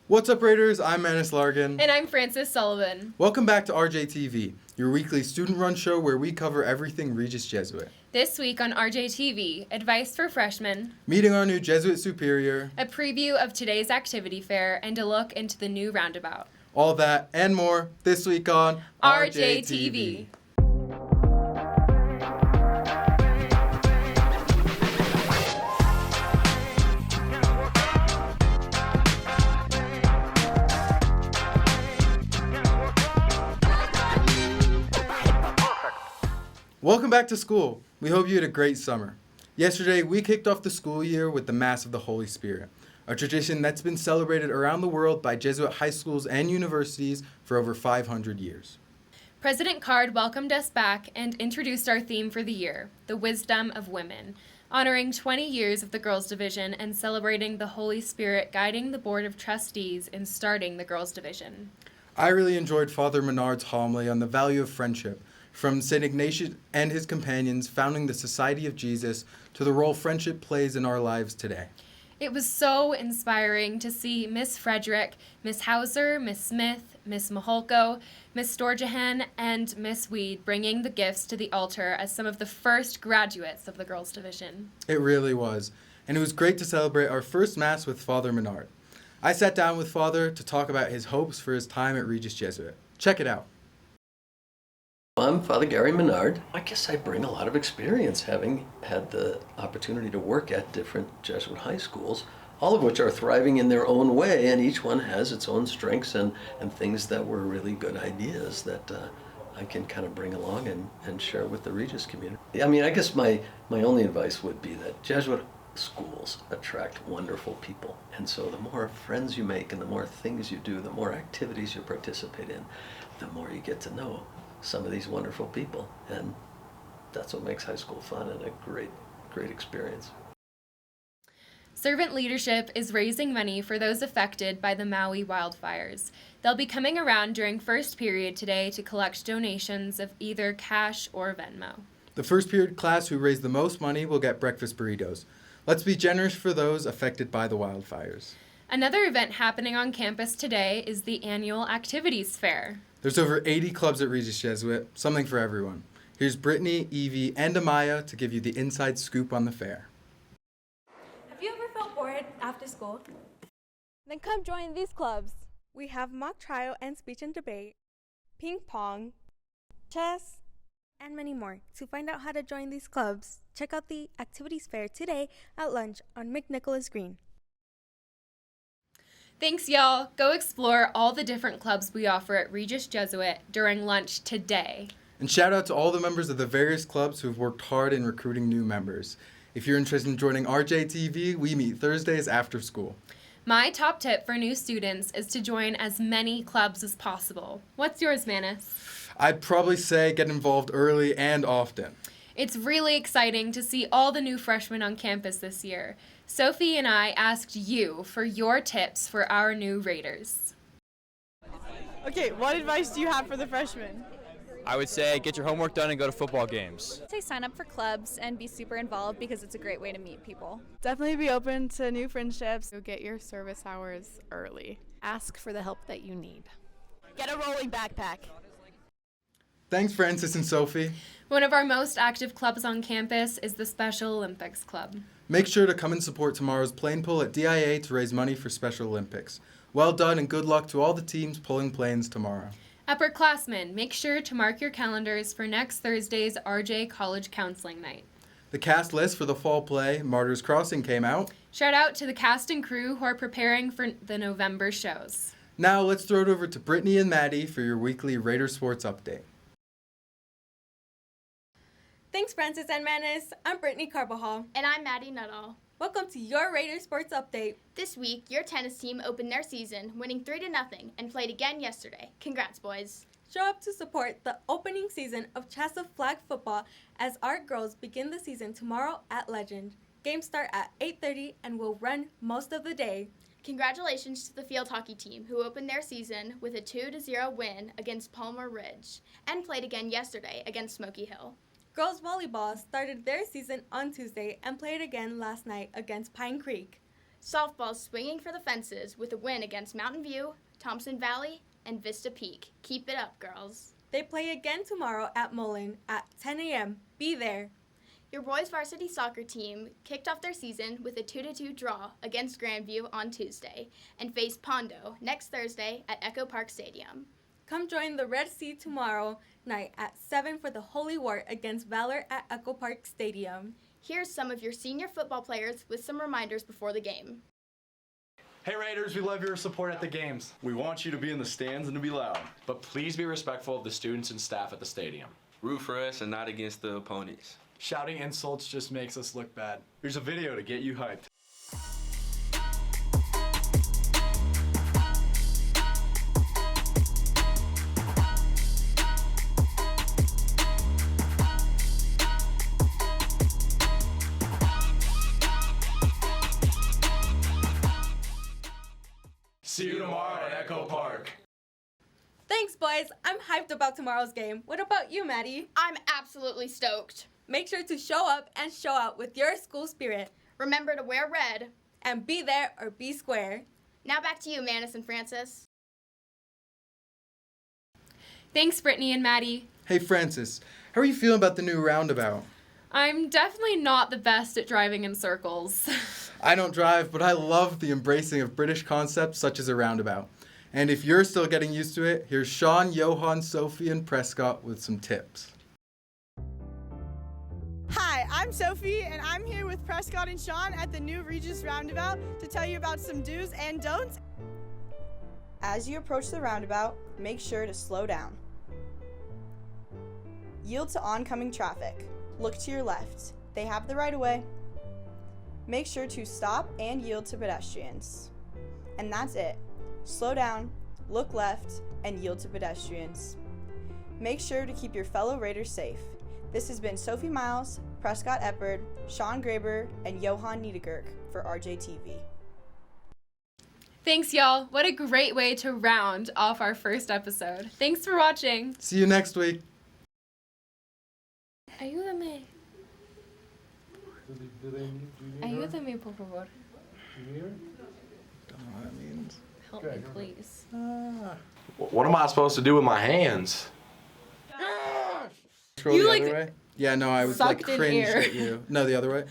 What's up, Raiders? I'm Manus Largan. And I'm Frances Sullivan. Welcome back to RJTV, your weekly student-run show where we cover everything Regis Jesuit. This week on RJTV, advice for freshmen, meeting our new Jesuit Superior, a preview of today's activity fair, and a look into the new Roundabout. All that and more this week on RJTV. Welcome back to school. We hope you had a great summer. Yesterday, we kicked off the school year with the Mass of the Holy Spirit, a tradition that's been celebrated around the world by Jesuit high schools and universities for over 500 years. President Card welcomed us back and introduced our theme for the year, the wisdom of women, honoring 20 years of the Girls Division and celebrating the Holy Spirit guiding the Board of Trustees in starting the Girls Division. I really enjoyed Father Menard's homily on the value of friendship, from St. Ignatius and his companions founding the Society of Jesus to the role friendship plays in our lives today. It was so inspiring to see Miss Frederick, Miss Hauser, Miss Smith, Miss Maholko, Miss Storjahan, and Miss Weed bringing the gifts to the altar as some of the first graduates of the Girls Division. It really was, and it was great to celebrate our first Mass with Father Menard. I sat down with Father to talk about his hopes for his time at Regis Jesuit. Check it out. I'm Father Gary Menard. I guess I bring a lot of experience, having had the opportunity to work at different Jesuit high schools, all of which are thriving in their own way, and each one has its own strengths and things that were really good ideas that I can kind of bring along and share with the Regis community. I mean, I guess my only advice would be that Jesuit schools attract wonderful people, and so the more friends you make and the more things you do, the more activities you participate in, the more you get to know some of these wonderful people, and that's what makes high school fun and a great experience. Servant Leadership is raising money for those affected by the Maui wildfires. They'll be coming around during first period today to collect donations of either cash or Venmo. The first period class who raised the most money will get breakfast burritos. Let's be generous for those affected by the wildfires. Another event happening on campus today is the annual Activities Fair. There's over 80 clubs at Regis Jesuit, something for everyone. Here's Brittany, Evie, and Amaya to give you the inside scoop on the fair. Have you ever felt bored after school? Then come join these clubs. We have mock trial and speech and debate, ping pong, chess, and many more. To find out how to join these clubs, check out the Activities Fair today at lunch on McNicholas Green. Thanks, y'all. Go explore all the different clubs we offer at Regis Jesuit during lunch today. And shout out to all the members of the various clubs who've worked hard in recruiting new members. If you're interested in joining RJTV, we meet Thursdays after school. My top tip for new students is to join as many clubs as possible. What's yours, Manus? I'd probably say get involved early and often. It's really exciting to see all the new freshmen on campus this year. Sophie and I asked you for your tips for our new Raiders. Okay, what advice do you have for the freshmen? I would say get your homework done and go to football games. Say sign up for clubs and be super involved because it's a great way to meet people. Definitely be open to new friendships. Go get your service hours early. Ask for the help that you need. Get a rolling backpack. Thanks, Francis and Sophie. One of our most active clubs on campus is the Special Olympics Club. Make sure to come and support tomorrow's plane pull at DIA to raise money for Special Olympics. Well done and good luck to all the teams pulling planes tomorrow. Upperclassmen, make sure to mark your calendars for next Thursday's RJ College Counseling Night. The cast list for the fall play, Martyrs Crossing, came out. Shout out to the cast and crew who are preparing for the November shows. Now let's throw it over to Brittany and Maddie for your weekly Raider Sports Update. Thanks, Francis and Manus. I'm Brittany Carbajal. And I'm Maddie Nuttall. Welcome to your Raider Sports Update. This week, your tennis team opened their season, winning 3-0, and played again yesterday. Congrats, boys. Show up to support the opening season of Chassa flag football as our girls begin the season tomorrow at Legend. Games start at 8:30 and will run most of the day. Congratulations to the field hockey team who opened their season with a 2-0 win against Palmer Ridge and played again yesterday against Smoky Hill. Girls volleyball started their season on Tuesday and played again last night against Pine Creek. Softball's swinging for the fences with a win against Mountain View, Thompson Valley, and Vista Peak. Keep it up, girls. They play again tomorrow at Mullen at 10 a.m. Be there. Your boys varsity soccer team kicked off their season with a 2-2 draw against Grandview on Tuesday and faced Pondo next Thursday at Echo Park Stadium. Come join the Red Sea tomorrow night at 7 for the Holy War against Valor at Echo Park Stadium. Here's some of your senior football players with some reminders before the game. Hey Raiders, we love your support at the games. We want you to be in the stands and to be loud. But please be respectful of the students and staff at the stadium. Root for us and not against the opponents. Shouting insults just makes us look bad. Here's a video to get you hyped. See you tomorrow at Echo Park. Thanks, boys. I'm hyped about tomorrow's game. What about you, Maddie? I'm absolutely stoked. Make sure to show up and show out with your school spirit. Remember to wear red. And be there or be square. Now back to you, Manus and Francis. Thanks, Brittany and Maddie. Hey, Francis, how are you feeling about the new roundabout? I'm definitely not the best at driving in circles. I don't drive, but I love the embracing of British concepts such as a roundabout. And if you're still getting used to it, here's Sean, Johan, Sophie, and Prescott with some tips. Hi, I'm Sophie, and I'm here with Prescott and Sean at the new Regis Roundabout to tell you about some do's and don'ts. As you approach the roundabout, make sure to slow down. Yield to oncoming traffic. Look to your left. They have the right of way. Make sure to stop and yield to pedestrians. And that's it. Slow down, look left, and yield to pedestrians. Make sure to keep your fellow Raiders safe. This has been Sophie Miles, Prescott Eppard, Sean Graber, and Johan Niedergirk for RJTV. Thanks, y'all. What a great way to round off our first episode. Thanks for watching. See you next week. Ayúdame. Ayúdame, por favor. I don't know what that means. Help me, please. What am I supposed to do with my hands? Scroll You, the like, other way? Yeah, no, I was like sucked in cringed air. at you. No, the other way.